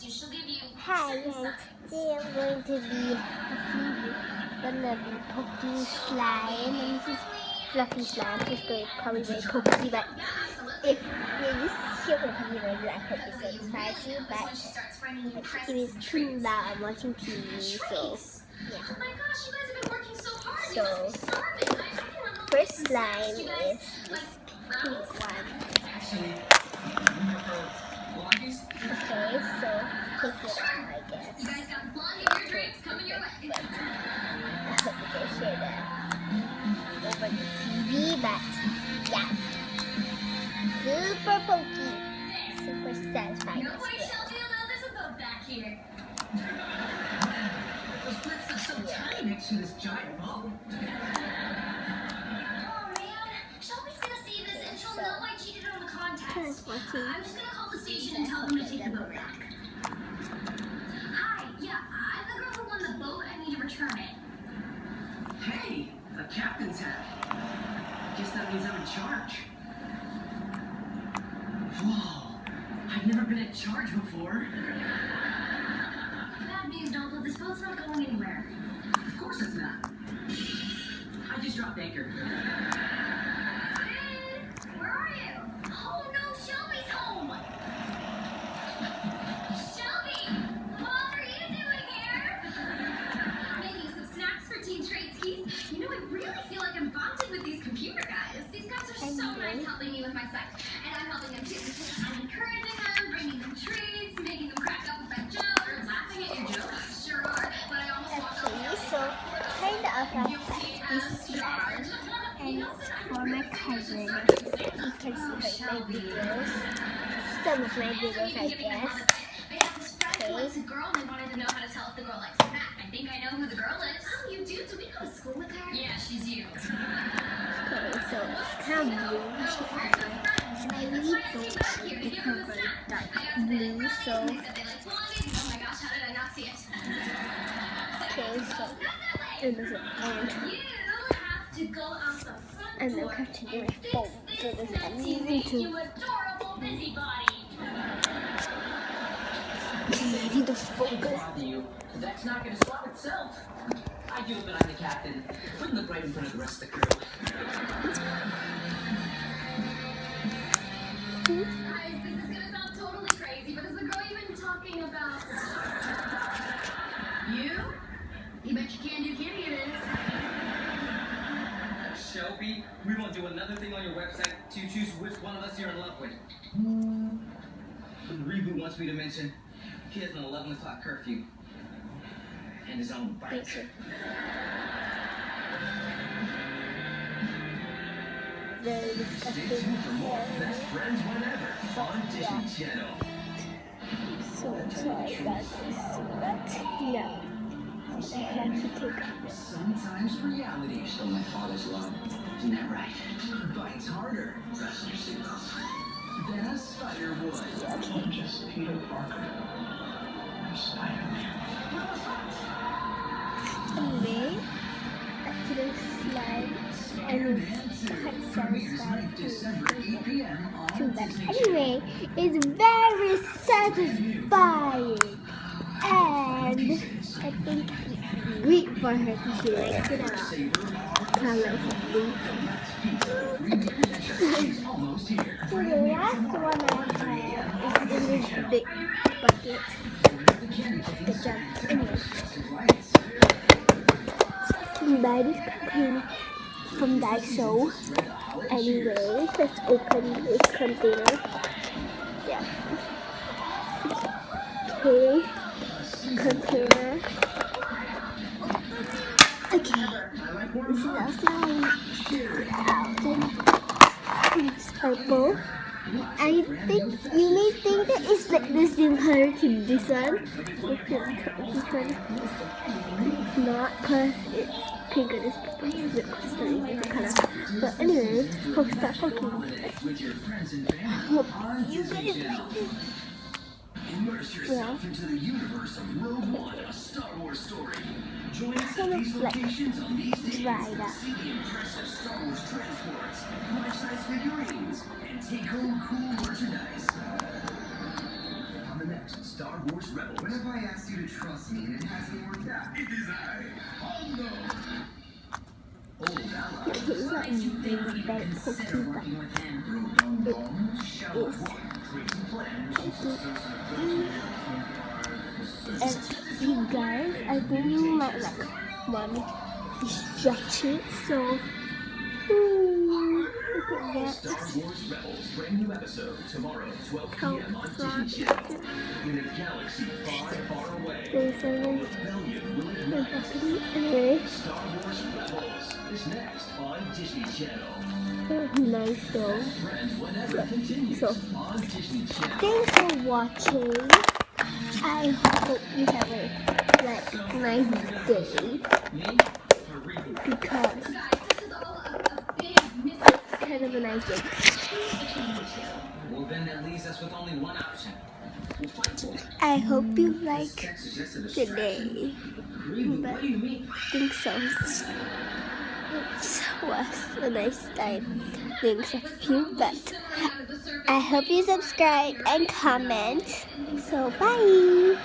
Hi, and today I'm going to be poking slime, and this is fluffy slime. It's going to probably very pokey, but if you're just here, it'll probably very I hope it satisfies you, but it is too loud. I'm watching TV, so yeah. So, first slime is this pink one. Okay, so take it out, I guess. You guys got blondie ear drinks coming your way. I hope you can hear that over the TV, but yeah. Super pokey. Super satisfying. Nobody tells you though there's a boat back here. Those cliffs are so tiny next to this giant boat. Oh man, Shelby's gonna see this and she'll know I cheated on the contest. I'm just gonna call the station and tell them to take the boat back. Hi, yeah, I'm the girl who won the boat. I need to return it. Hey, a captain's hat. Guess that means I'm in charge. Whoa, I've never been in charge before. Bad news, Donald. This boat's not going anywhere. Of course it's not. I just dropped anchor. Where are you? Oh no, Shelby's home! Shelby! What are you doing here? Making some snacks for Team Trade Skis. You know, I really feel like I'm bonding with these computer guys. These guys are so nice helping me with my site. And I'm helping them too. I'm encouraging them, bringing them treats, making them crack up with my jokes. They're laughing at your jokes. Sure are. But I almost walked Actually, so kind of like this slime, and it's for my cousin. You can see my videos, some of my videos, I guess. They have this friend who likes a girl and they wanted to know how to tell if the girl likes a Mac. I think I know who the girl is. Oh, you do? Do we go to school with her? Yeah, she's you. Okay, so it's kind of blue. I really don't like the color dark blue, so Oh my gosh, how did I not see it? okay, so and there's an ant, You have to go out the front and I'm door. catching my phone, so there's Fix a this need TV, to you adorable busybody. need to focus. You. That's not going to swap itself. I do it, but I'm the captain. Wouldn't look right in front of the rest of the crew. Guys, this is gonna sound totally crazy, but is the girl you've been talking about you? You bet you can do Kitty it is. Shelby, we won't do another thing on your website to choose which one of us you're in love with. The reboot wants me to mention he has an 11 o'clock curfew and his own bike. Very Stay disgusting. tuned for more Best Friends Whenever on Disney Channel. So sorry guys, but yeah, I have to take Sometimes reality stole my father's love. Isn't that right? Bites harder. Fasten your seatbelts. Than a spider would. okay. Just Peter Parker. I'm Spider-Man. Anyway, back to the slide, and it's quite satisfying too. But anyway, it's very satisfying, and I think it's great for her because she likes it a lot. Kind of like blue. So the last one I have is in this big bucket. Good job. Anyway. We buy this container from Daiso. Anyway, let's open this container. Yeah. Okay. Container. Okay. This is our slime. It's purple. I think you may think that it's like the same color to this one. This one. Not because it's pink and it's purple. It's a different color. But anyway, hope you start poking. Hope you guys like this. Immerse yourself into the universe of Rogue One, a Star Wars story. Join us at these locations on these days to see the impressive Star Wars transports, life-size figurines, and take home cool merchandise. On the next Star Wars Rebels. What if I asked you to trust me and it hasn't worked out? It is I, Hondo. Old ally. He's not being a bad cookie, Working with him. Show It's- one crazy plan. and you guys, I think you might like want to stretch it, so look at that. Star Wars Rebels, brand new episode tomorrow, 12 Count p.m. on from Disney Channel. In a galaxy far, far away, 37 rebellion will ignite. anyway. Star Wars Rebels is next on Disney Channel. Nice though. Friends whenever continues So, on Disney Channel. thanks for watching. I hope you have a nice day because Guys, this is all a big miss. it's kind of a nice day. Well, then that leaves us with only one option. We'll fight for it. I hope you like Sex is just a the distraction. day. Reboot, what do you mean? I think so. It was a nice time doing stuff with you, but I hope you subscribe and comment. So bye.